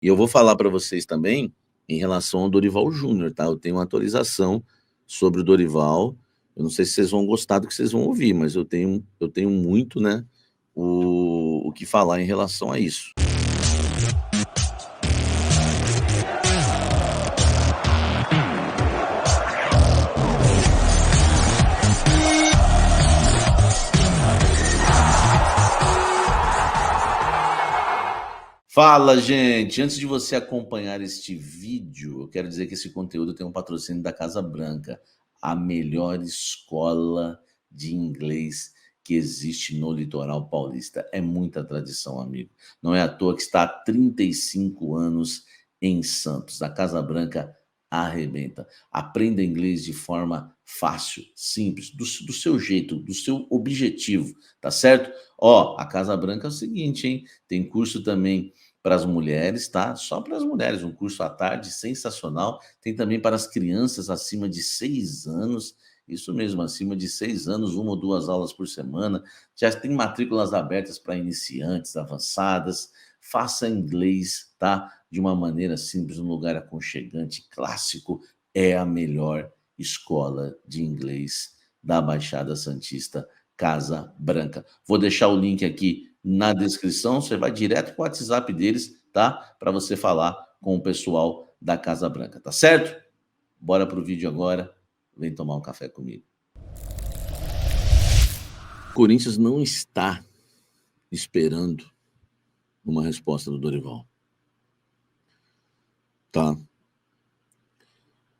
E eu vou falar para vocês também em relação ao Dorival Júnior, tá? Eu tenho uma atualização sobre o Dorival. Eu não sei se vocês vão gostar do que vocês vão ouvir, mas eu tenho muito, né, o que falar em relação a isso. Fala, gente! Antes de você acompanhar este vídeo, eu quero dizer que esse conteúdo tem um patrocínio da Casa Branca, a melhor escola de inglês que existe no litoral paulista. É muita tradição, amigo. Não é à toa que está há 35 anos em Santos. A Casa Branca arrebenta. Aprenda inglês de forma fácil, simples, do seu jeito, do seu objetivo, tá certo? Ó, a Casa Branca é o seguinte, hein? Tem curso também para as mulheres, tá? Só para as mulheres, um curso à tarde sensacional. Tem também para as crianças acima de 6 anos, isso mesmo, acima de 6 anos, 1 ou 2 aulas por semana. Já tem matrículas abertas para iniciantes, avançadas. Faça inglês, tá? De uma maneira simples, num lugar aconchegante, clássico. É a melhor escola de inglês da Baixada Santista, Casa Branca. Vou deixar o link aqui na descrição, você vai direto para o WhatsApp deles, tá? Para você falar com o pessoal da Casa Branca, tá certo? Bora pro vídeo agora, vem tomar um café comigo. O Corinthians não está esperando uma resposta do Dorival. Tá?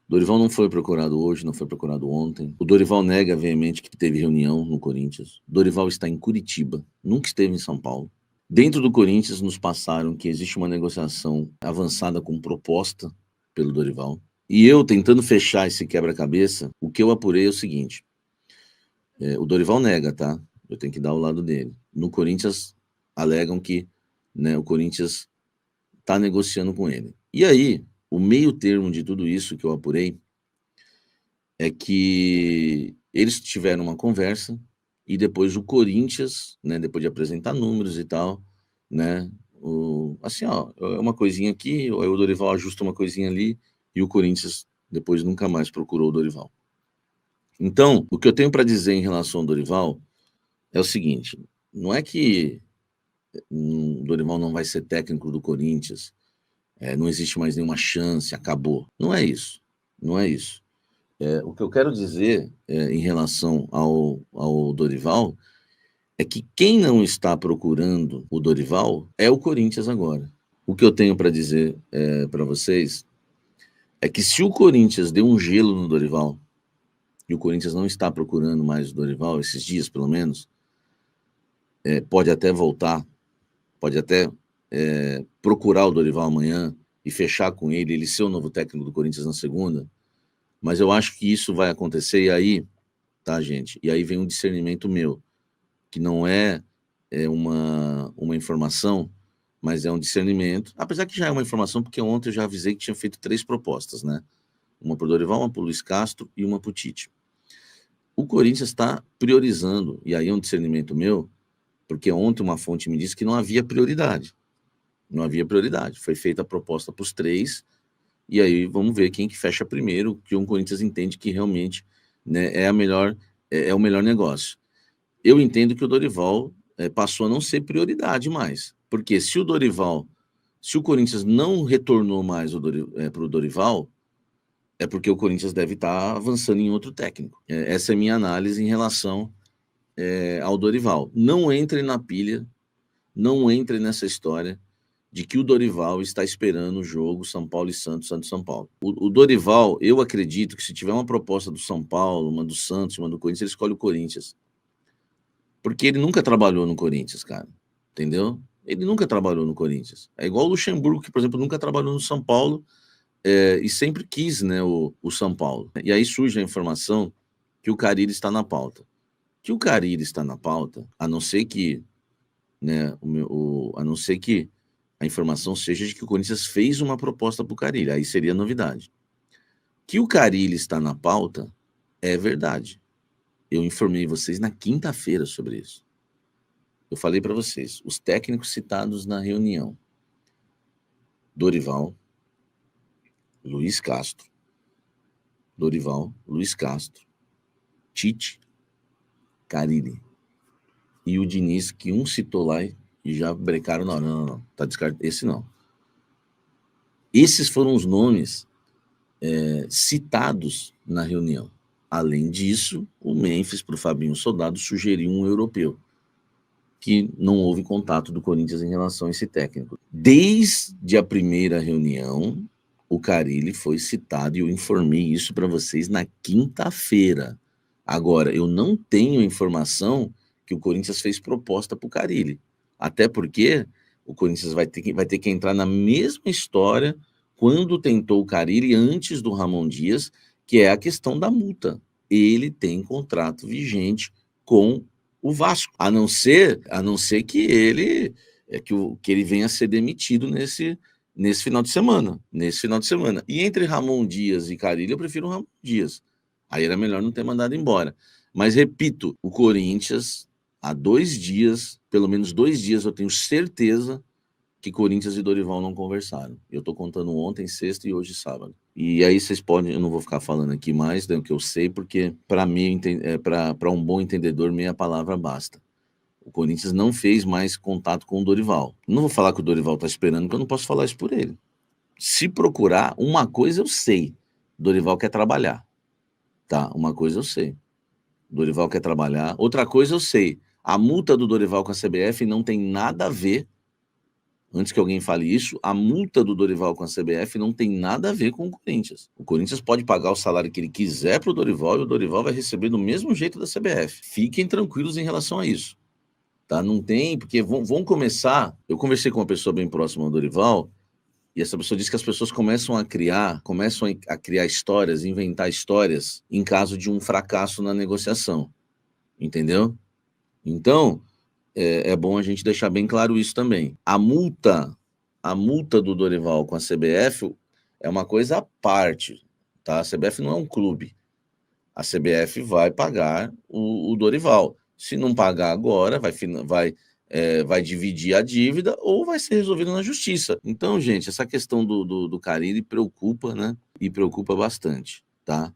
Dorival não foi procurado hoje, não foi procurado ontem. O Dorival nega veemente que teve reunião no Corinthians. Dorival está em Curitiba, nunca esteve em São Paulo. Dentro do Corinthians nos passaram que existe uma negociação avançada com proposta pelo Dorival. E eu, tentando fechar esse quebra-cabeça, o que eu apurei é o seguinte. O Dorival nega, tá? Eu tenho que dar o lado dele. No Corinthians, alegam que, né, o Corinthians está negociando com ele. E aí, o meio termo de tudo isso que eu apurei é que eles tiveram uma conversa e depois o Corinthians, né, depois de apresentar números e tal, né, assim, ó, é uma coisinha aqui, aí o Dorival ajusta uma coisinha ali e o Corinthians depois nunca mais procurou o Dorival. Então, o que eu tenho para dizer em relação ao Dorival é o seguinte, não é que o Dorival não vai ser técnico do Corinthians, não existe mais nenhuma chance, acabou. Não é isso, não é isso. O que eu quero dizer em relação ao Dorival é que quem não está procurando o Dorival é o Corinthians agora. O que eu tenho para dizer para vocês é que se o Corinthians deu um gelo no Dorival e o Corinthians não está procurando mais o Dorival, esses dias pelo menos, pode até voltar, pode até procurar o Dorival amanhã e fechar com ele ser o novo técnico do Corinthians na segunda, mas eu acho que isso vai acontecer e aí, tá, gente? E aí vem um discernimento meu, que não é uma informação, mas é um discernimento, apesar que já é uma informação, porque ontem eu já avisei que tinha feito 3 propostas, né? Uma para o Dorival, uma para o Luiz Castro e uma para o Tite. O Corinthians está priorizando, e aí é um discernimento meu, porque ontem uma fonte me disse que não havia prioridade. Não havia prioridade. Foi feita a proposta para os 3, e aí vamos ver quem que fecha primeiro, que o Corinthians entende que realmente, né, é o melhor negócio. Eu entendo que o Dorival passou a não ser prioridade mais, porque se o Corinthians não retornou mais para o Dorival, é porque o Corinthians deve estar avançando em outro técnico. Essa é a minha análise em relação ao Dorival. Não entre na pilha, não entre nessa história de que o Dorival está esperando o jogo São Paulo e Santos, Santos-São Paulo. O Dorival, eu acredito que se tiver uma proposta do São Paulo, uma do Santos, uma do Corinthians, ele escolhe o Corinthians. Porque ele nunca trabalhou no Corinthians, cara. Entendeu? Ele nunca trabalhou no Corinthians. É igual o Luxemburgo, que, por exemplo, nunca trabalhou no São Paulo e sempre quis, né, o São Paulo. E aí surge a informação que o Carille está na pauta. Que o Carille está na pauta, a não ser que, né, a não ser que a informação seja de que o Corinthians fez uma proposta para o Carille, aí seria novidade. Que o Carille está na pauta é verdade. Eu informei vocês na quinta-feira sobre isso. Eu falei para vocês, os técnicos citados na reunião, Dorival, Luiz Castro, Dorival, Luiz Castro, Tite, Carille. E o Diniz, que um citou lá e já brecaram, não, tá descartado, esse não. Esses foram os nomes citados na reunião. Além disso, o Memphis, para o Fabinho Soldado, sugeriu um europeu, que não houve contato do Corinthians em relação a esse técnico. Desde a primeira reunião, o Carille foi citado e eu informei isso para vocês na quinta-feira. Agora, eu não tenho informação que o Corinthians fez proposta para o Carille, até porque o Corinthians vai ter que entrar na mesma história quando tentou o Carille antes do Ramon Dias, que é a questão da multa. Ele tem contrato vigente com o Vasco, a não ser que ele que ele venha a ser demitido nesse final de semana, E entre Ramon Dias e Carille, eu prefiro o Ramon Dias. Aí era melhor não ter mandado embora. Mas repito, o Corinthians há 2 dias, pelo menos 2 dias, eu tenho certeza que Corinthians e Dorival não conversaram. Eu tô contando ontem, sexta e hoje sábado. E aí vocês podem, eu não vou ficar falando aqui mais do que eu sei, porque para mim, para um bom entendedor, meia palavra basta. O Corinthians não fez mais contato com o Dorival. Não vou falar que o Dorival tá esperando, porque eu não posso falar isso por ele. Se procurar, uma coisa eu sei, Dorival quer trabalhar. Tá, uma coisa eu sei. Dorival quer trabalhar. Outra coisa eu sei, a multa do Dorival com a CBF não tem nada a ver. Antes que alguém fale isso, a multa do Dorival com a CBF não tem nada a ver com o Corinthians. O Corinthians pode pagar o salário que ele quiser para o Dorival e o Dorival vai receber do mesmo jeito da CBF. Fiquem tranquilos em relação a isso. Tá? Não tem, porque vão começar. Eu conversei com uma pessoa bem próxima ao Dorival e essa pessoa disse que as pessoas começam a criar histórias, inventar histórias em caso de um fracasso na negociação. Entendeu? Então, é bom a gente deixar bem claro isso também. A multa do Dorival com a CBF é uma coisa à parte, tá? A CBF não é um clube. A CBF vai pagar o Dorival. Se não pagar agora, vai dividir a dívida ou vai ser resolvido na justiça. Então, gente, essa questão do Carille preocupa, né? E preocupa bastante, tá?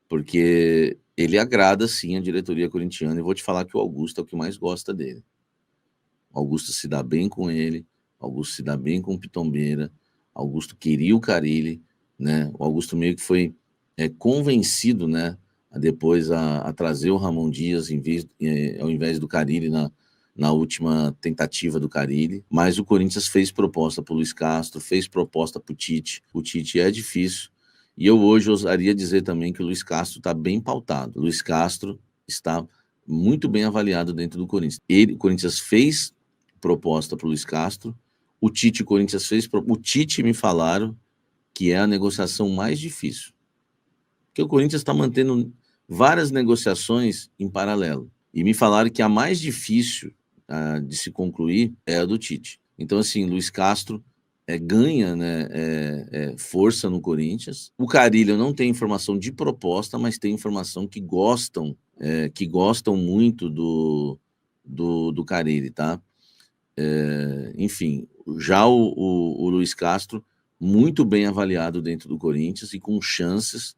Porque ele agrada, sim, a diretoria corintiana. E vou te falar que o Augusto é o que mais gosta dele. Augusto se dá bem com ele, Augusto se dá bem com o Pitombeira, Augusto queria o Carille, né? O Augusto meio que foi convencido, né, depois a trazer o Ramon Dias ao invés do Carille na última tentativa do Carille, mas o Corinthians fez proposta para o Luiz Castro, fez proposta para o Tite é difícil, e eu hoje ousaria dizer também que o Luiz Castro está bem pautado, o Luiz Castro está muito bem avaliado dentro do Corinthians. O Corinthians fez proposta para o Luiz Castro, o Corinthians fez, o Tite me falaram que é a negociação mais difícil, porque o Corinthians está mantendo várias negociações em paralelo, e me falaram que a mais difícil de se concluir é a do Tite. Então, assim, Luiz Castro ganha, né, força no Corinthians. O Carille eu não tenho informação de proposta, mas tem informação que gostam muito do Carille, tá? Enfim, já o Luiz Castro, muito bem avaliado dentro do Corinthians e com chances.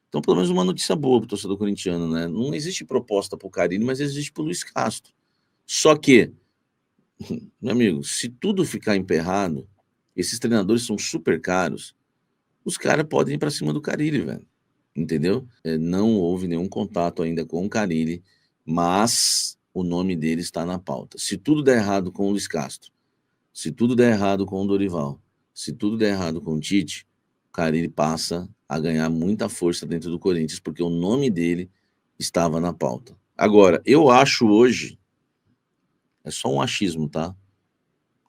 Então, pelo menos uma notícia boa para o torcedor corintiano, né? Não existe proposta para o Carille, mas existe para o Luiz Castro. Só que, meu amigo, se tudo ficar emperrado, esses treinadores são super caros, os caras podem ir para cima do Carille, velho. Entendeu? Não houve nenhum contato ainda com o Carille, mas o nome dele está na pauta. Se tudo der errado com o Luiz Castro, se tudo der errado com o Dorival, se tudo der errado com o Tite, o Carille passa a ganhar muita força dentro do Corinthians, porque o nome dele estava na pauta. Agora, eu acho hoje, é só um achismo, tá?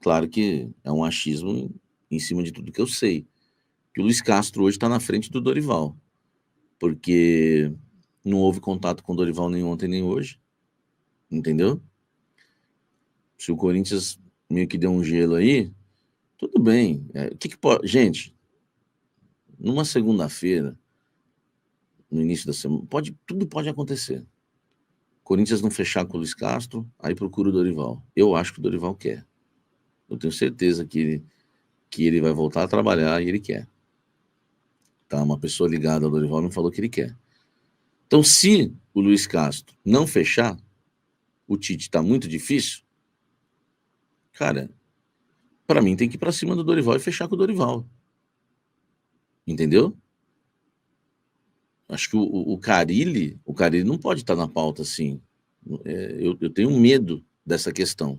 Claro que é um achismo em cima de tudo que eu sei, que o Luiz Castro hoje está na frente do Dorival, porque não houve contato com o Dorival nem ontem nem hoje, entendeu? Se o Corinthians meio que deu um gelo aí, tudo bem. O que pode... Gente, numa segunda-feira, no início da semana, tudo pode acontecer. Corinthians não fechar com o Luiz Castro, aí procura o Dorival. Eu acho que o Dorival quer. Eu tenho certeza que que ele vai voltar a trabalhar e ele quer. Tá? Uma pessoa ligada ao Dorival me falou que ele quer. Então, se o Luiz Castro não fechar, o Tite está muito difícil, cara, para mim tem que ir para cima do Dorival e fechar com o Dorival. Entendeu? Acho que o Carille não pode estar na pauta assim. Eu tenho medo dessa questão.